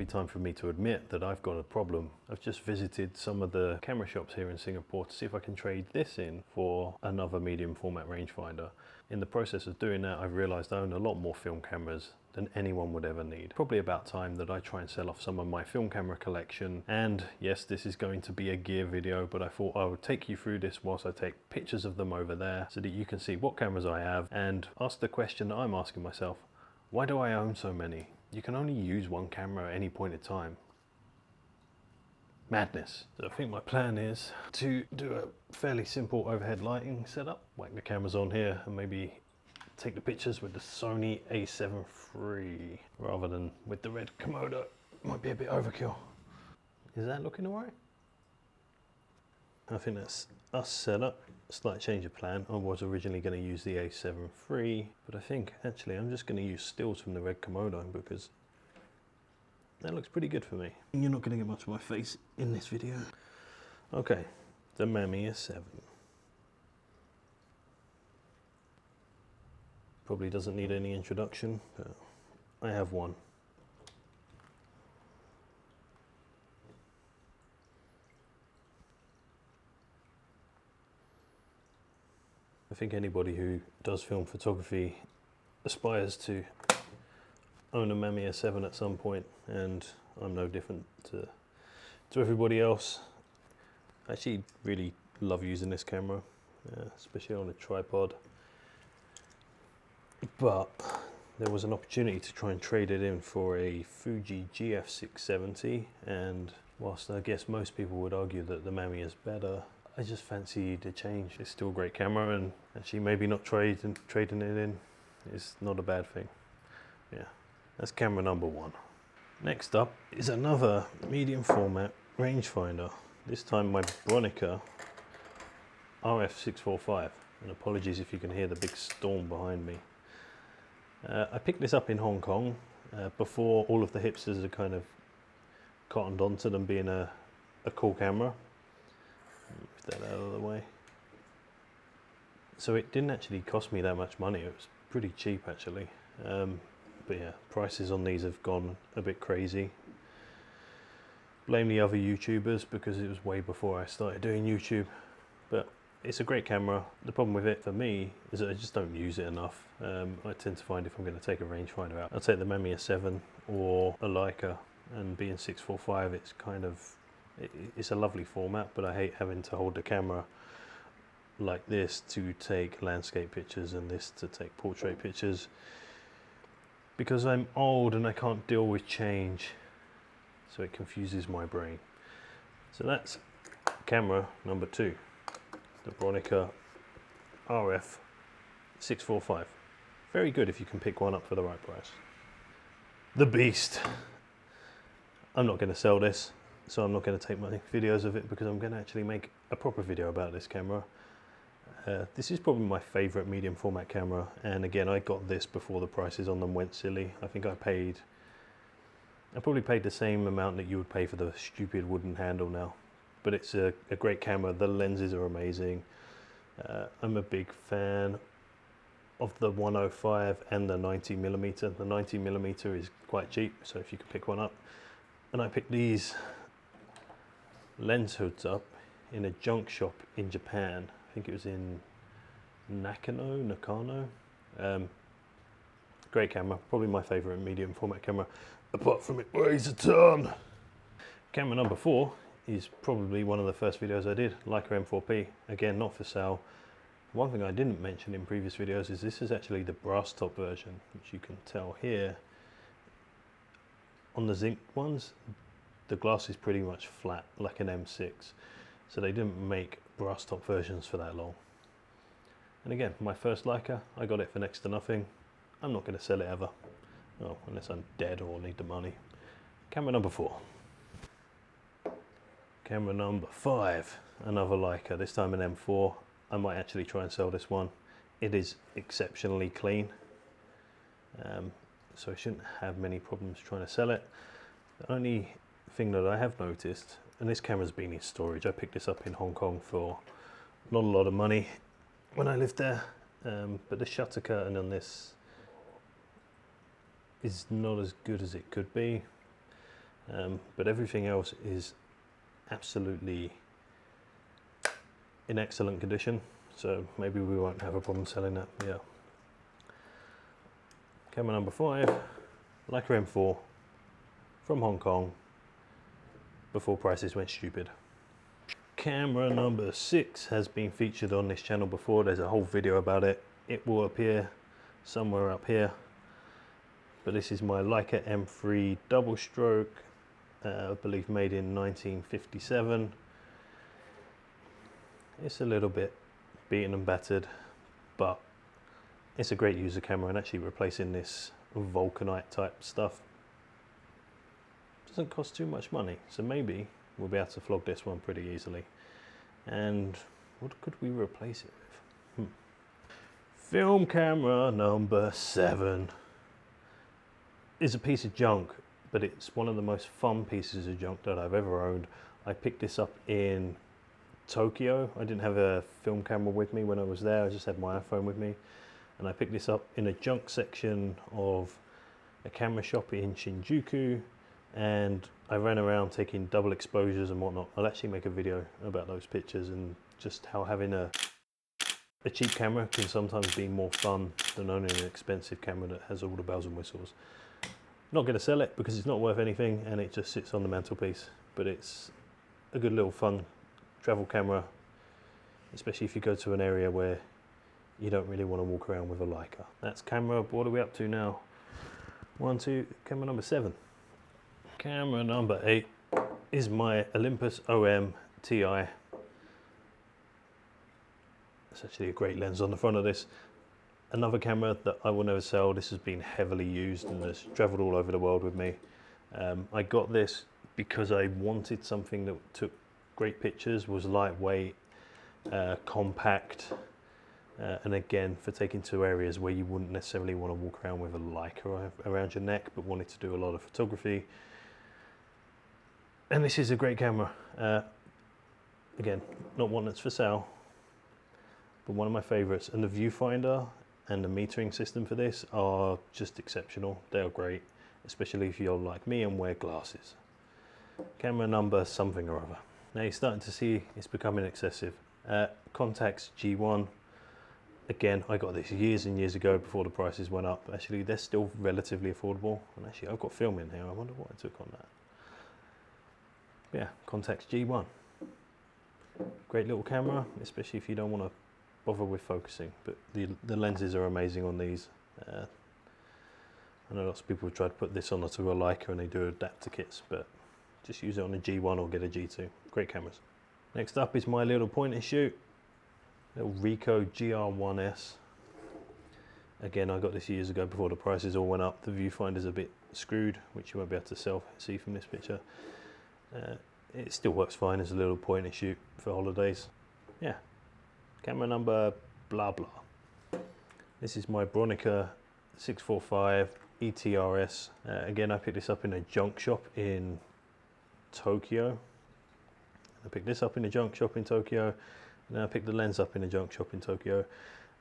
be time for me to admit that I've got a problem. I've just visited some of the camera shops here in Singapore to see if I can trade this in for another medium format rangefinder. In the process of doing that, I've realized I own a lot more film cameras than anyone would ever need. Probably about time that I try and sell off some of my film camera collection. And yes, this is going to be a gear video, but I thought I would take you through this whilst I take pictures of them over there so that you can see what cameras I have and ask the question that I'm asking myself: why do I own so many? You can only use one camera at any point in time. Madness. So I think my plan is to do a fairly simple overhead lighting setup, whack the cameras on here and maybe take the pictures with the Sony A7 III rather than with the red Komodo. Might be a bit overkill. Is that looking alright? I think that's us set up. Slight change of plan. I was originally going to use the A7 III, but I think actually I'm just going to use stills from the red Komodo because that looks pretty good for me. You're not going to get much of my face in this video. Okay, the Mamyia 7. Probably doesn't need any introduction, but I have one. I think anybody who does film photography aspires to own a Mamyia 7 at some point, and I'm no different to everybody else. I actually really love using this camera, especially on a tripod. But there was an opportunity to try and trade it in for a Fuji GF670, and whilst I guess most people would argue that the Mamyia is better, I just fancy the change. It's still a great camera, and actually maybe not trading it in is not a bad thing. Yeah, that's camera number 1. Next up is another medium format rangefinder. This time my Bronica RF645, and apologies if you can hear the big storm behind me. I picked this up in Hong Kong before all of the hipsters had kind of cottoned onto them being a cool camera. Move that out of the way. So it didn't actually cost me that much money. It was pretty cheap actually. But yeah, prices on these have gone a bit crazy. Blame the other YouTubers because it was way before I started doing YouTube. But it's a great camera. The problem with it for me is that I just don't use it enough. I tend to find if I'm going to take a rangefinder out, I'll take the Mamyia 7 or a Leica, and being 645, it's kind of, it's a lovely format, but I hate having to hold the camera like this to take landscape pictures and this to take portrait pictures, because I'm old and I can't deal with change, so it confuses my brain. So that's camera number 2, the Bronica RF645. Very good if you can pick one up for the right price. The Beast. I'm not going to sell this, so I'm not going to take my videos of it because I'm going to actually make a proper video about this camera. This is probably my favourite medium format camera, and again I got this before the prices on them went silly. I think I probably paid the same amount that you would pay for the stupid wooden handle now, but it's a great camera. The lenses are amazing. I'm a big fan of the 105 and the 90mm. The 90mm is quite cheap, so if you could pick one up. And I picked these lens hoods up in a junk shop in Japan. I think it was in Nakano. Great camera, probably my favourite medium format camera, apart from it weighs a ton. Camera number 4 is probably one of the first videos I did, Leica M4p, again not for sale. One thing I didn't mention in previous videos is this is actually the brass top version, which you can tell here. On the zinc ones, the glass is pretty much flat, like an M6, so they didn't make brass top versions for that long. And again, my first Leica, I got it for next to nothing. I'm not going to sell it ever, well, unless I'm dead or need the money. Camera number 4. Camera number 5, another Leica, this time an M4. I might actually try and sell this one. It is exceptionally clean, so I shouldn't have many problems trying to sell it. The only thing that I have noticed, and this camera's been in storage, I picked this up in Hong Kong for not a lot of money when I lived there, but the shutter curtain on this is not as good as it could be. but everything else is absolutely in excellent condition, so maybe we won't have a problem selling that. Yeah. Camera number 5, Leica M4 from Hong Kong, before prices went stupid. Camera number 6 has been featured on this channel before. There's a whole video about it. It will appear somewhere up here. But this is my Leica M3 double stroke, I believe made in 1957. It's a little bit beaten and battered, but it's a great user camera, and actually replacing this vulcanite type stuff doesn't cost too much money, so maybe we'll be able to flog this one pretty easily. And what could we replace it with? Film camera number 7 is a piece of junk, but it's one of the most fun pieces of junk that I've ever owned. I picked this up in Tokyo. I didn't have a film camera with me when I was there, I just had my iPhone with me. And I picked this up in a junk section of a camera shop in Shinjuku, and I ran around taking double exposures and whatnot. I'll actually make a video about those pictures and just how having a cheap camera can sometimes be more fun than owning an expensive camera that has all the bells and whistles. Not going to sell it because it's not worth anything and it just sits on the mantelpiece, but it's a good little fun travel camera, especially if you go to an area where you don't really want to walk around with a Leica. That's camera, what are we up to now? 1, 2, camera number 7. Camera number 8 is my Olympus OM Ti. It's actually a great lens on the front of this. Another camera that I will never sell. This has been heavily used and has traveled all over the world with me. I got this because I wanted something that took great pictures, was lightweight, compact, and again for taking to areas where you wouldn't necessarily want to walk around with a Leica around your neck, but wanted to do a lot of photography. And this is a great camera. Again, not one that's for sale, but one of my favorites. And the viewfinder and the metering system for this are just exceptional. They are great, especially if you're like me and wear glasses. Camera number something or other. Now you're starting to see it's becoming excessive. Contax G1. Again, I got this years and years ago before the prices went up. Actually, they're still relatively affordable. And actually, I've got film in here. I wonder what I took on that. Yeah, Contax G1. Great little camera, especially if you don't want to bother with focusing. But the lenses are amazing on these. I know lots of people have tried to put this on to a Leica and they do adapter kits, but just use it on a G1 or get a G2. Great cameras. Next up is my little point and shoot. Little Ricoh Gr-1s. Again, I got this years ago before the prices all went up. The viewfinder's a bit screwed, which you won't be able to see from this picture. It still works fine as a little point and shoot for holidays. Yeah, camera number blah blah. This is my Bronica RF645 ETRS. Again, I picked this up in a junk shop in Tokyo. I picked this up in a junk shop in Tokyo, and then I picked the lens up in a junk shop in Tokyo,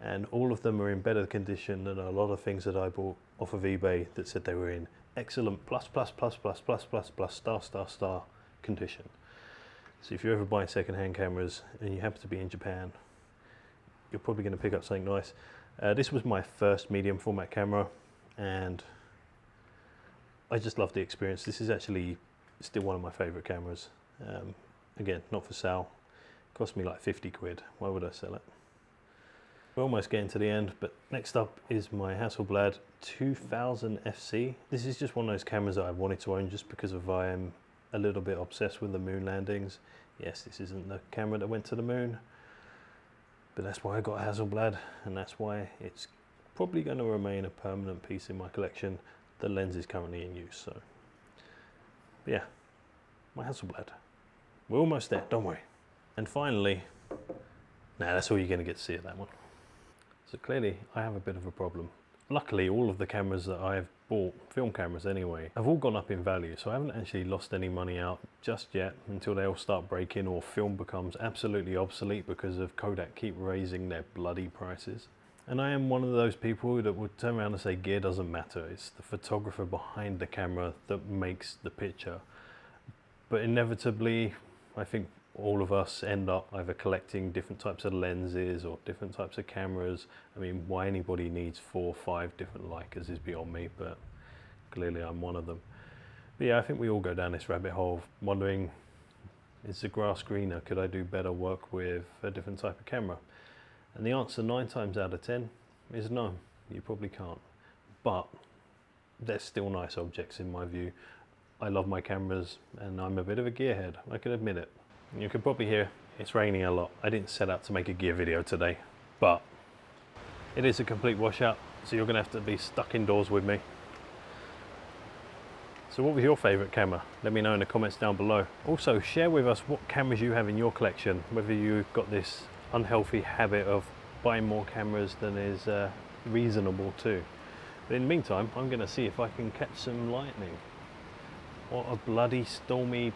and all of them are in better condition than a lot of things that I bought off of eBay that said they were in excellent plus star condition. So if you're ever buying second-hand cameras and you happen to be in Japan, you're probably going to pick up something nice. This was my first medium format camera, and I just love the experience. This is actually still one of my favorite cameras. Again, not for sale. It cost me like 50 quid. Why would I sell it? We're almost getting to the end, but next up is my Hasselblad 2000 FC. This is just one of those cameras that I wanted to own just because of I am a little bit obsessed with the moon landings. Yes, this isn't the camera that went to the moon, but that's why I got a Hasselblad, and that's why it's probably going to remain a permanent piece in my collection. The lens is currently in use, so but yeah, my Hasselblad. We're almost there, don't worry. And finally, that's all you're going to get to see at that one. So clearly I have a bit of a problem. Luckily, all of the cameras that I've bought, film cameras anyway, have all gone up in value, so I haven't actually lost any money out just yet until they all start breaking or film becomes absolutely obsolete because of Kodak keep raising their bloody prices. And I am one of those people that would turn around and say gear doesn't matter, it's the photographer behind the camera that makes the picture. But inevitably, I think all of us end up either collecting different types of lenses or different types of cameras. I mean, why anybody needs 4 or 5 different Leicas is beyond me, but clearly I'm one of them. But yeah, I think we all go down this rabbit hole of wondering, is the grass greener? Could I do better work with a different type of camera? And the answer 9 times out of 10 is no, you probably can't. But they're still nice objects in my view. I love my cameras and I'm a bit of a gearhead, I can admit it. You can probably hear it's raining a lot. I didn't set out to make a gear video today, but it is a complete washout, so you're gonna have to be stuck indoors with me. So what was your favourite camera? Let me know in the comments down below. Also, share with us what cameras you have in your collection, whether you've got this unhealthy habit of buying more cameras than is reasonable too. But in the meantime, I'm gonna see if I can catch some lightning. What a bloody stormy